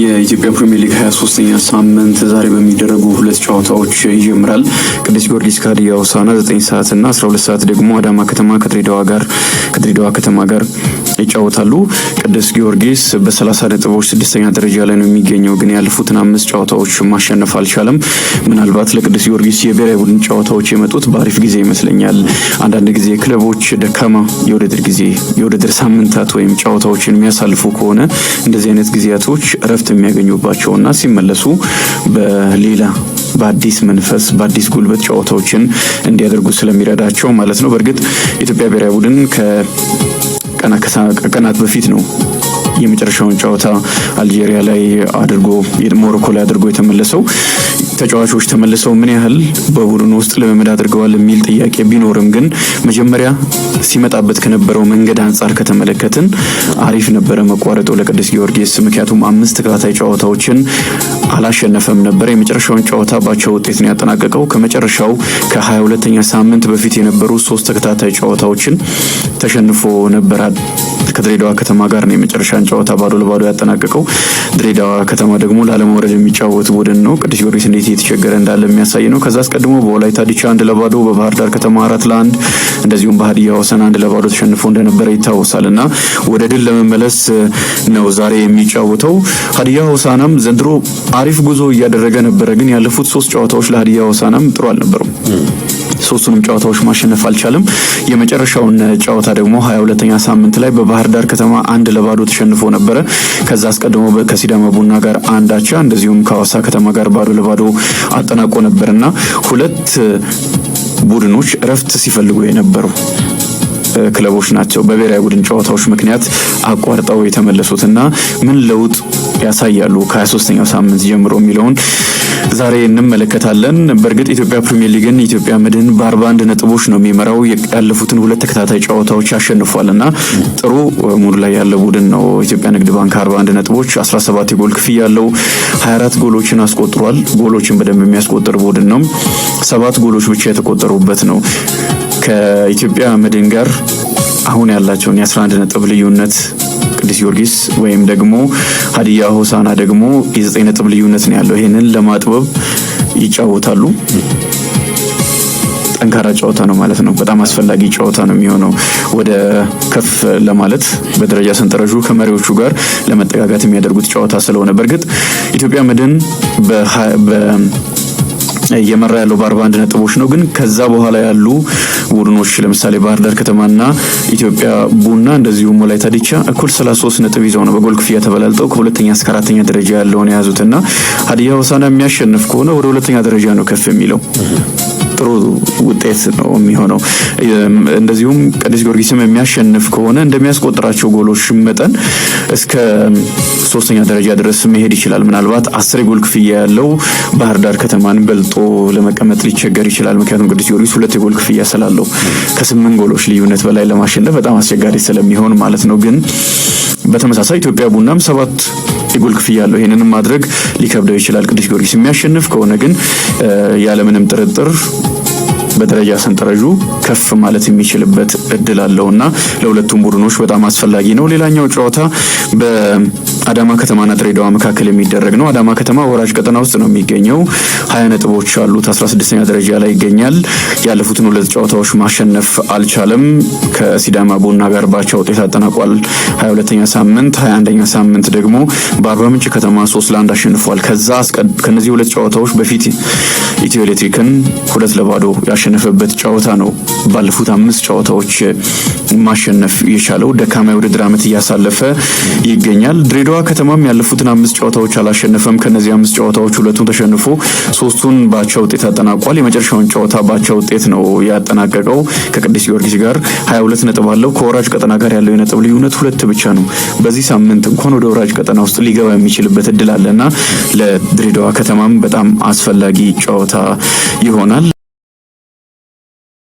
የኢትዮጵያ ፕሪሚየር ሊግ 23ኛ ሳምንት ዛሬ በሚደረጉ ሁለት ጨዋታዎች ይጀምራል። ቅዱስ ጊዮርጊስ ከሀዲያ ሆሳዕና 9 ሰዓት እና 12 ሰዓት ደግሞ አዳማ ከተማ ከድሬዳዋ ከተማ ጋር ይጫወታሉ። ቅዱስ ጊዮርጊስ በ30 ነጥቦች 6ኛ ደረጃ ላይ ነው የሚገኘው፣ ግን ያለፉትን 5 ጨዋታዎች ማሸነፍ አልቻለም። ምናልባት ለቅዱስ ጊዮርጊስ የብሔራዊ ቡድን ጨዋታዎች የመጡት በአሪፍ ጊዜ ይመስለኛል። አንዳንድ ጊዜ ክለቦች ደካማ የውድድር ሳምንታት ወይም ጨዋታዎችን የሚያሳልፉ ከሆነ እንደዚህ አይነት ጊዜያቶች እረፍት የሚያገኙባቸውና ሲመለሱ በሌላ በአዲስ መንፈስ በአዲስ ጉልበት ጨዋታዎችን እንዲያደርጉ ስለሚረዳቸው ማለት ነው። በእርግጥ የኢትዮጵያ ብሔራዊ ቡድን ከቀናት በፊት ነው የመጨረሻውን ጨዋታ አልጄሪያ ላይ ሞሮኮ ላይ አድርጎ የተመለሰው። ተጫዋቾች ተመልሰው ምን ያህል በቡድኑ ውስጥ ልምምድ አድርገዋል የሚል ጥያቄ ቢኖርም ግን መጀመሪያ ሲመጣበት ከነበረው መንገድ አንጻር ከተመለከትን አሪፍ ነበረ መቋረጡ ለቅዱስ ጊዮርጊስ። ምክንያቱም 5 ተከታታይ ጨዋታዎችን አላሸነፈም ነበር። የመጨረሻውን ጨዋታ ባቻ ውጤት ነው ያጠናቀቀው። ከመጨረሻው ከ22ኛ ሳምንት በፊት የነበሩ 3 ተከታታይ ጨዋታዎችን ተሸንፎ ነበር። ከድሬዳዋ ከተማ ጋር ነው የመጨረሻን ጨዋታ ባዶ ለባዶ ያጠናቀቀው። ድሬዳዋ ከተማ ደግሞ ላለመውረድ የሚጫወት ቡድን ነው። ቅዱስ ጊዮርጊስ እንዴት እየተቸገረ እንዳለ የሚያሳይ ነው። ከዛ አስቀድሞ በወላይታ ዲቻ 1-0፣ በባህር ዳር ከተማ 4-1 እንደዚሁም በሀዲያ ሆሳዕና 1-0 ተሸንፎ እንደነበረ ይታወሳልና ወደ ድል ለመመለስ ነው ዛሬ የሚጫወተው። ሀዲያ ሆሳዕናም ዘንድሮ አሪፍ ጉዞ እያደረገ ነበረ፣ ግን ያለፉት 3 ጨዋታዎች ለሀዲያ ሆሳዕናም ጥሩ አልነበሩም። 3ቱንም ጨዋታዎች ማሸነፍ አልቻለም። የመጨረሻውን ጨዋታ ደግሞ 22ኛ ሳምንት ላይ በባህር ዳር ከተማ 1-0 ተሸንፎ ነበረ። ከዛ አስቀድሞ ከሲዳማ ቡና ጋር 1-1 እንደዚሁም ከሐዋሳ ከተማ ጋር 0-0 አጠናቆ ነበርና ሁለት ቡድኖች እረፍት ሲፈልጉ የነበሩ ክለቦች ናቸው በብሔራዊ ቡድን ጨዋታዎች ምክንያት አቋርጠው የተመለሱትና ምን ለውጥ ያሳያሉ ከ23ኛው ሳምንት ጀምሮ የሚለውን ዛሬ እንመለከታለን። በእርግጥ ኢትዮጵያ ፕሪሚየር ሊግን ኢትዮጵያ መድን በ41 ነጥቦች ነው የሚመራው። ያለፉትን 2 ተከታታይ ጨዋታዎች አሸንፏልና ጥሩ ሙድ ላይ ያለ ቡድን ነው። ኢትዮጵያ ንግድ ባንክ 41 ነጥቦች 17 የጎል ክፍያ ያለው 24 ጎሎችን አስቆጥሯል። ጎሎችን በደንብ የሚያስቆጥር ቡድን ነው። 7 ጎሎች ብቻ የተቆጠሩበት ነው። ከኢትዮጵያ መድን ጋር አሁን ያላቸውን የ11 ነጥብ ልዩነት ቅዱስ ጊዮርጊስ ወይም ደግሞ ሀዲያ ሆሳዕና ደግሞ የ9 ነጥብ ልዩነት ነው ያለው። ይሄንን ለማጥበብ ይጫወታሉ። ጠንካራ ጨዋታ ነው ማለት ነው። በጣም አስፈላጊ ጨዋታ ነው የሚሆነው ወደ ከፍ ለማለት በደረጃ ሰንጠረዡ ከመሪዎቹ ጋር ለመጠጋጋት የሚያደርጉት ጨዋታ ስለሆነ በእርግጥ ኢትዮጵያ መድን እየመራ ያለው በ41 ነጥቦች ነው። ግን ከዛ በኋላ ያሉ ቡድኖች ለምሳሌ ባህር ዳር ከተማና ኢትዮጵያ ቡና እንደዚሁም ወላይታ ዲቻ እኩል 33 ነጥብ ይዘው ነው በጎል ክፍያ ተበላልጠው ከ2ኛ እስከ 4ኛ ደረጃ ያለውን የያዙትና ሀዲያ ሆሳዕና የሚያሸንፍ ከሆነ ወደ 2ኛ ደረጃ ነው ከፍ የሚለው። ጥሩ ውጤት ነው የሚሆነው። እንደዚሁም ቅዱስ ጊዮርጊስም የሚያሸንፍ ከሆነ እንደሚያስቆጥራቸው ጎሎች መጠን እስከ 3ኛ ደረጃ ድረስ መሄድ ይችላል። ምናልባት 10 የጎል ክፍያ ያለው ባህር ዳር ከተማን በልጦ ለመቀመጥ ሊቸገር ይችላል። ምክንያቱም ቅዱስ ጊዮርጊስ 2 የጎል ክፍያ ስላለው ከ8 ጎሎች ልዩነት በላይ ለማሸነፍ በጣም አስቸጋሪ ስለሚሆን ማለት ነው። ግን በተመሳሳይ ኢትዮጵያ ቡናም 7 የጎል ክፍያ ያለው ይሄንንም ማድረግ ሊከብደው ይችላል። ቅዱስ ጊዮርጊስ የሚያሸንፍ ከሆነ ግን ያለምንም ጥርጥር በደረጃ ሰንጠረዡ ከፍ ማለት የሚችልበት እድል አለውና ለሁለቱም ቡድኖች በጣም አስፈላጊ ነው። ሌላኛው ጨዋታ በአዳማ ከተማና ድሬዳዋ መካከል የሚደረግ ነው። አዳማ ከተማ ወራጅ ቀጠና ውስጥ ነው የሚገኘው። 20 ነጥቦች አሉት። 16ኛ ደረጃ ላይ ይገኛል። ያለፉትን 2 ጨዋታዎች ማሸነፍ አልቻለም። ከሲዳማ ቡና ጋር ባቻ ውጤት አጠናቋል 22ኛ ሳምንት። 21ኛ ሳምንት ደግሞ በአርባ ምንጭ ከተማ 3-1 አሸንፏል። ከነዚህ 2 ጨዋታዎች በፊት ኢትዮ ኤሌክትሪክን 2-0 ያሸነፈበት ጨዋታ ነው። ባለፉት 5 ጨዋታዎች ማሸነፍ የቻለው ደካማ የውድድር ዓመት እያሳለፈ ይገኛል። ድሬዳዋ ከተማም ያለፉትን 5 ጨዋታዎች አላሸነፈም። ከነዚህ 5 ጨዋታዎች 2ቱን ተሸንፎ 3ቱን ባቻ ውጤት አጠናቋል። የመጨረሻውን ጨዋታ ባቻ ውጤት ነው ያጠናቀቀው ከቅዱስ ጊዮርጊስ ጋር 22 ነጥብ አለው። ከወራጅ ቀጠና ጋር ያለው የነጥብ ልዩነት 2 ብቻ ነው። በዚህ ሳምንት እንኳን ወደ ወራጅ ቀጠና ውስጥ ሊገባ የሚችልበት እድል አለና ለድሬዳዋ ከተማም በጣም አስፈላጊ ጨዋታ ይሆናል።